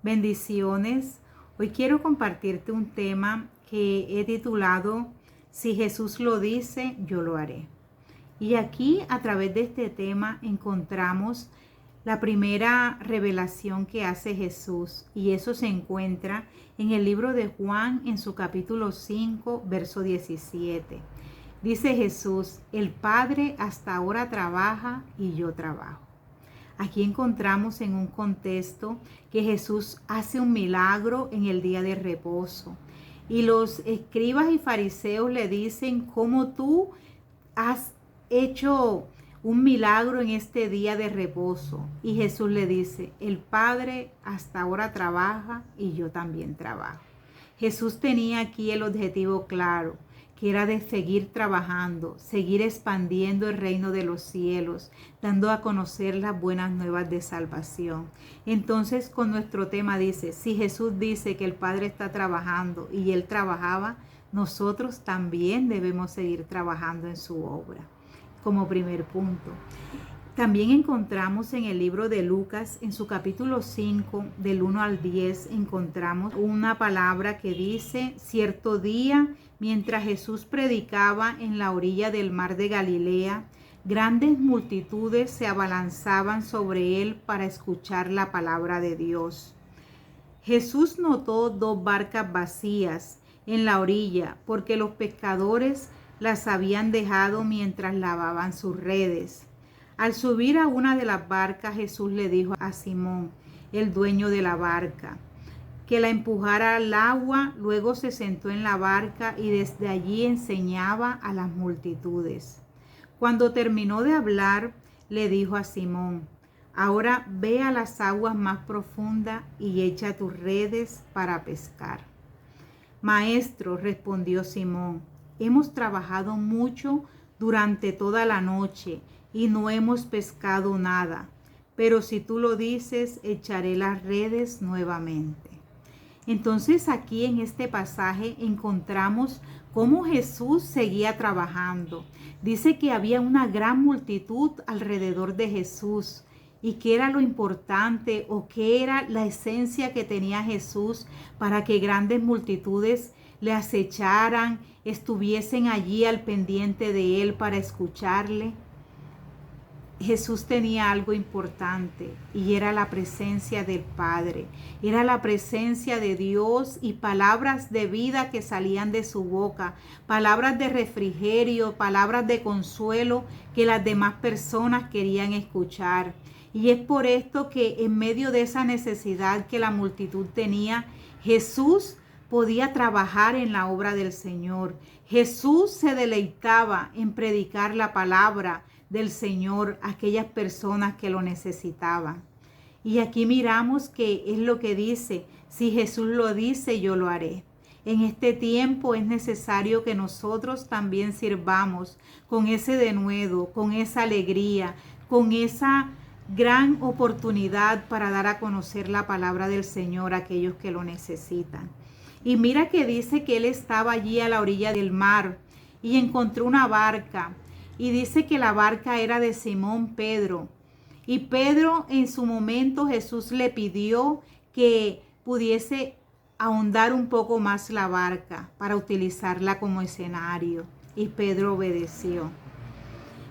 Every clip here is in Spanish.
Bendiciones. Hoy quiero compartirte un tema que he titulado Si Jesús lo dice, yo lo haré. Y aquí a través de este tema encontramos la primera revelación que hace Jesús, y eso se encuentra en el libro de Juan en su capítulo 5, verso 17. Dice Jesús: el Padre hasta ahora trabaja y yo trabajo. Aquí encontramos en un contexto que Jesús hace un milagro en el día de reposo. Y los escribas y fariseos le dicen: ¿cómo tú has hecho un milagro en este día de reposo? Y Jesús le dice: el Padre hasta ahora trabaja y yo también trabajo. Jesús tenía aquí el objetivo claro, que era de seguir trabajando, seguir expandiendo el reino de los cielos, dando a conocer las buenas nuevas de salvación. Entonces, con nuestro tema dice: si Jesús dice que el Padre está trabajando y Él trabajaba, nosotros también debemos seguir trabajando en su obra. Como primer punto. También encontramos en el libro de Lucas, en su capítulo 5, del 1 al 10, encontramos una palabra que dice: cierto día, mientras Jesús predicaba en la orilla del mar de Galilea, grandes multitudes se abalanzaban sobre él para escuchar la palabra de Dios. Jesús notó 2 barcas vacías en la orilla, porque los pescadores las habían dejado mientras lavaban sus redes. Al subir a una de las barcas, Jesús le dijo a Simón, el dueño de la barca, que la empujara al agua. Luego se sentó en la barca y desde allí enseñaba a las multitudes. Cuando terminó de hablar, le dijo a Simón: ahora ve a las aguas más profundas y echa tus redes para pescar. Maestro, respondió Simón, hemos trabajado mucho durante toda la noche y no hemos pescado nada, pero si tú lo dices, echaré las redes nuevamente. Entonces aquí en este pasaje encontramos cómo Jesús seguía trabajando. Dice que había una gran multitud alrededor de Jesús. ¿Y qué era lo importante o qué era la esencia que tenía Jesús para que grandes multitudes le acecharan, estuviesen allí al pendiente de él para escucharle? Jesús tenía algo importante y era la presencia del Padre, era la presencia de Dios y palabras de vida que salían de su boca, palabras de refrigerio, palabras de consuelo que las demás personas querían escuchar. Y es por esto que en medio de esa necesidad que la multitud tenía, Jesús podía trabajar en la obra del Señor. Jesús se deleitaba en predicar la palabra del Señor a aquellas personas que lo necesitaban. Y aquí miramos que es lo que dice: si Jesús lo dice, yo lo haré. En este tiempo es necesario que nosotros también sirvamos con ese denuedo, con esa alegría, con esa gran oportunidad para dar a conocer la palabra del Señor a aquellos que lo necesitan. Y mira que dice que él estaba allí a la orilla del mar y encontró una barca. Y dice que la barca era de Simón Pedro. Y Pedro, en su momento, Jesús le pidió que pudiese ahondar un poco más la barca para utilizarla como escenario. Y Pedro obedeció.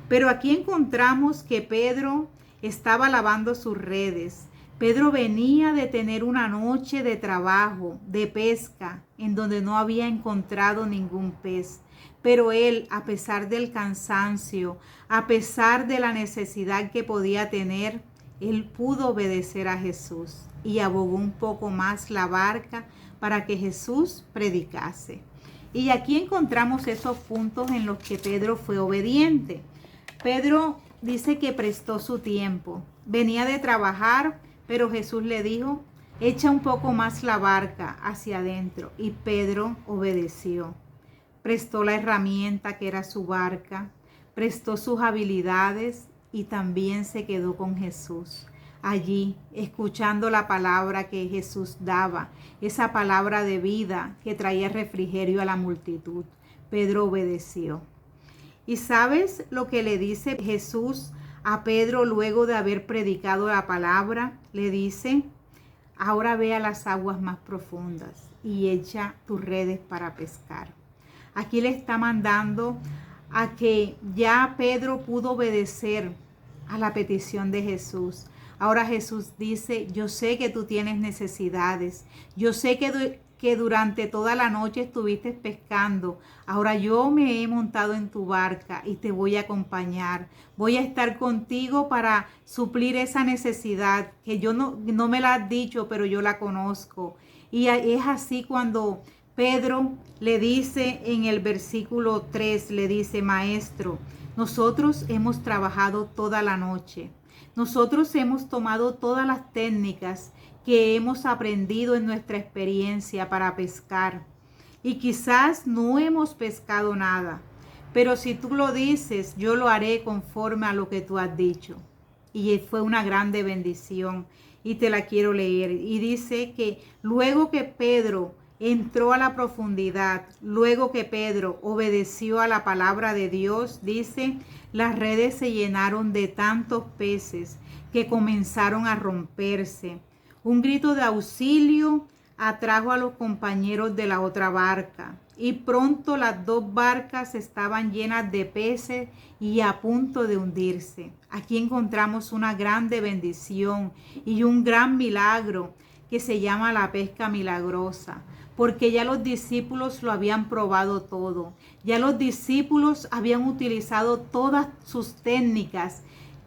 Pero aquí encontramos que Pedro estaba lavando sus redes. Pedro venía de tener una noche de trabajo, de pesca, en donde no había encontrado ningún pez. Pero él, a pesar del cansancio, a pesar de la necesidad que podía tener, él pudo obedecer a Jesús y abogó un poco más la barca para que Jesús predicase. Y aquí encontramos esos puntos en los que Pedro fue obediente. Pedro dice que prestó su tiempo. Venía de trabajar, pero Jesús le dijo: echa un poco más la barca hacia adentro. Y Pedro obedeció. Prestó la herramienta que era su barca, prestó sus habilidades y también se quedó con Jesús. Allí, escuchando la palabra que Jesús daba, esa palabra de vida que traía refrigerio a la multitud, Pedro obedeció. ¿Y sabes lo que le dice Jesús a Pedro luego de haber predicado la palabra? Le dice: ahora ve a las aguas más profundas y echa tus redes para pescar. Aquí le está mandando a que ya Pedro pudo obedecer a la petición de Jesús. Ahora Jesús dice, yo sé que tú tienes necesidades, yo sé que durante toda la noche estuviste pescando, ahora yo me he montado en tu barca y te voy a acompañar, voy a estar contigo para suplir esa necesidad que yo no me la has dicho, pero yo la conozco. Y es así cuando Pedro le dice en el versículo 3, le dice, Maestro, nosotros hemos trabajado toda la noche. Nosotros hemos tomado todas las técnicas que hemos aprendido en nuestra experiencia para pescar. Y quizás no hemos pescado nada, pero si tú lo dices, yo lo haré conforme a lo que tú has dicho. Y fue una grande bendición y te la quiero leer. Y dice que luego que Pedro entró a la profundidad, luego que Pedro obedeció a la palabra de Dios, dice, las redes se llenaron de tantos peces que comenzaron a romperse. Un grito de auxilio atrajo a los compañeros de la otra barca y pronto las dos barcas estaban llenas de peces y a punto de hundirse. Aquí encontramos una grande bendición y un gran milagro que se llama la pesca milagrosa, porque ya los discípulos lo habían probado todo, ya los discípulos habían utilizado todas sus técnicas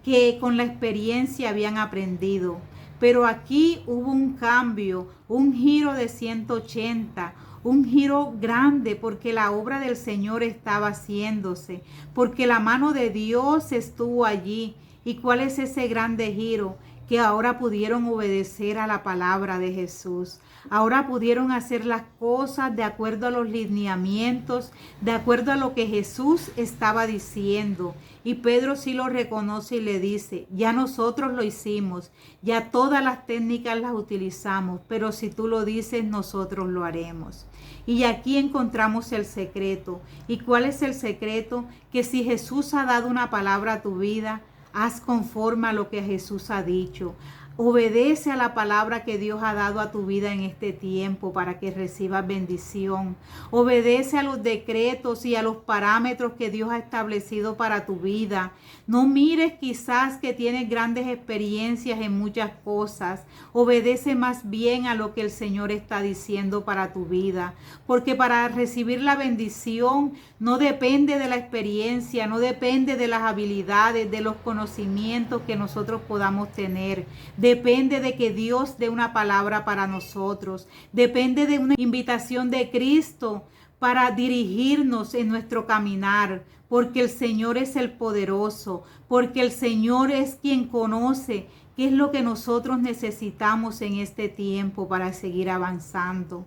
que con la experiencia habían aprendido. Pero aquí hubo un cambio, un giro de 180, un giro grande porque la obra del Señor estaba haciéndose, porque la mano de Dios estuvo allí. ¿Y cuál es ese grande giro? Que ahora pudieron obedecer a la palabra de Jesús. Ahora pudieron hacer las cosas de acuerdo a los lineamientos, de acuerdo a lo que Jesús estaba diciendo. Y Pedro sí lo reconoce y le dice, ya nosotros lo hicimos, ya todas las técnicas las utilizamos, pero si tú lo dices, nosotros lo haremos. Y aquí encontramos el secreto. ¿Y cuál es el secreto? Que si Jesús ha dado una palabra a tu vida, haz conforme a lo que Jesús ha dicho. Obedece a la palabra que Dios ha dado a tu vida en este tiempo para que recibas bendición. Obedece a los decretos y a los parámetros que Dios ha establecido para tu vida. No mires quizás que tienes grandes experiencias en muchas cosas. Obedece más bien a lo que el Señor está diciendo para tu vida. Porque para recibir la bendición no depende de la experiencia, no depende de las habilidades, de los conocimientos que nosotros podamos tener. Depende de que Dios dé una palabra para nosotros. Depende de una invitación de Cristo para dirigirnos en nuestro caminar. Porque el Señor es el poderoso. Porque el Señor es quien conoce qué es lo que nosotros necesitamos en este tiempo para seguir avanzando.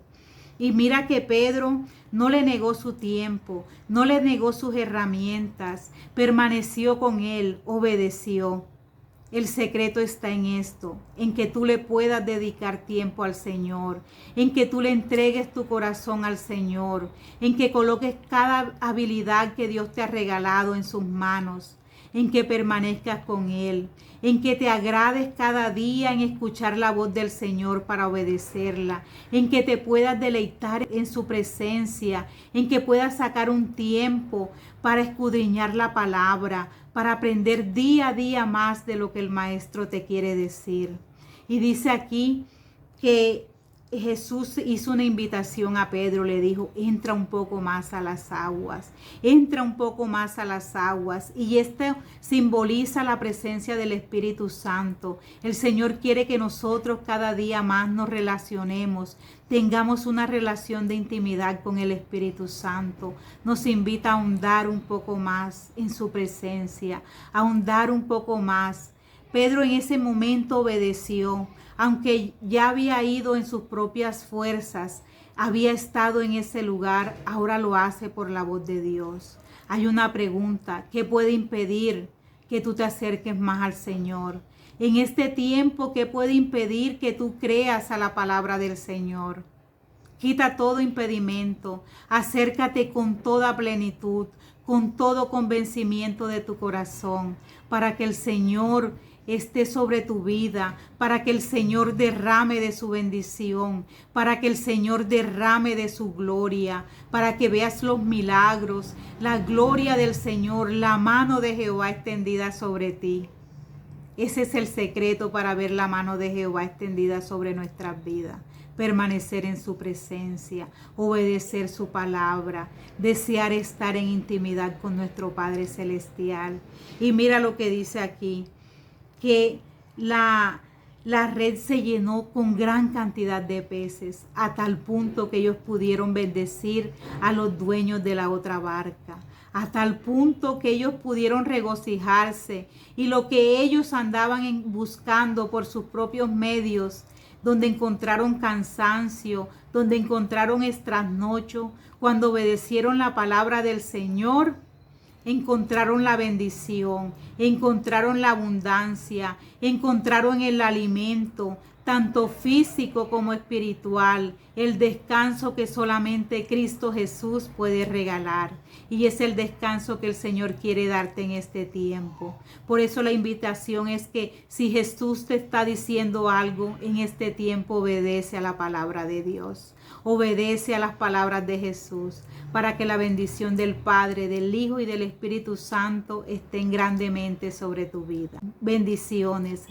Y mira que Pedro no le negó su tiempo, no le negó sus herramientas, permaneció con él, obedeció. El secreto está en esto, en que tú le puedas dedicar tiempo al Señor, en que tú le entregues tu corazón al Señor, en que coloques cada habilidad que Dios te ha regalado en sus manos, en que permanezcas con Él, en que te agrades cada día en escuchar la voz del Señor para obedecerla, en que te puedas deleitar en su presencia, en que puedas sacar un tiempo para escudriñar la palabra, para aprender día a día más de lo que el Maestro te quiere decir. Y dice aquí que Jesús hizo una invitación a Pedro, le dijo, entra un poco más a las aguas, entra un poco más a las aguas. Y esto simboliza la presencia del Espíritu Santo. El Señor quiere que nosotros cada día más nos relacionemos, tengamos una relación de intimidad con el Espíritu Santo. Nos invita a ahondar un poco más en su presencia, a ahondar un poco más. Pedro en ese momento obedeció. Aunque ya había ido en sus propias fuerzas, había estado en ese lugar, ahora lo hace por la voz de Dios. Hay una pregunta: ¿qué puede impedir que tú te acerques más al Señor? En este tiempo, ¿qué puede impedir que tú creas a la palabra del Señor? Quita todo impedimento, acércate con toda plenitud, con todo convencimiento de tu corazón, para que el Señor esté sobre tu vida, para que el Señor derrame de su bendición, para que el Señor derrame de su gloria, para que veas los milagros, la gloria del Señor, la mano de Jehová extendida sobre ti. Ese es el secreto para ver la mano de Jehová extendida sobre nuestras vidas. Permanecer en su presencia, obedecer su palabra, desear estar en intimidad con nuestro Padre Celestial. Y mira lo que dice aquí, que la red se llenó con gran cantidad de peces, a tal punto que ellos pudieron bendecir a los dueños de la otra barca, a tal punto que ellos pudieron regocijarse, y lo que ellos andaban buscando por sus propios medios, donde encontraron cansancio, donde encontraron trasnocho, cuando obedecieron la palabra del Señor, encontraron la bendición, encontraron la abundancia, encontraron el alimento, tanto físico como espiritual, el descanso que solamente Cristo Jesús puede regalar. Y es el descanso que el Señor quiere darte en este tiempo. Por eso la invitación es que si Jesús te está diciendo algo en este tiempo, obedece a la palabra de Dios. Obedece a las palabras de Jesús, para que la bendición del Padre, del Hijo y del Espíritu Santo estén grandemente sobre tu vida. Bendiciones.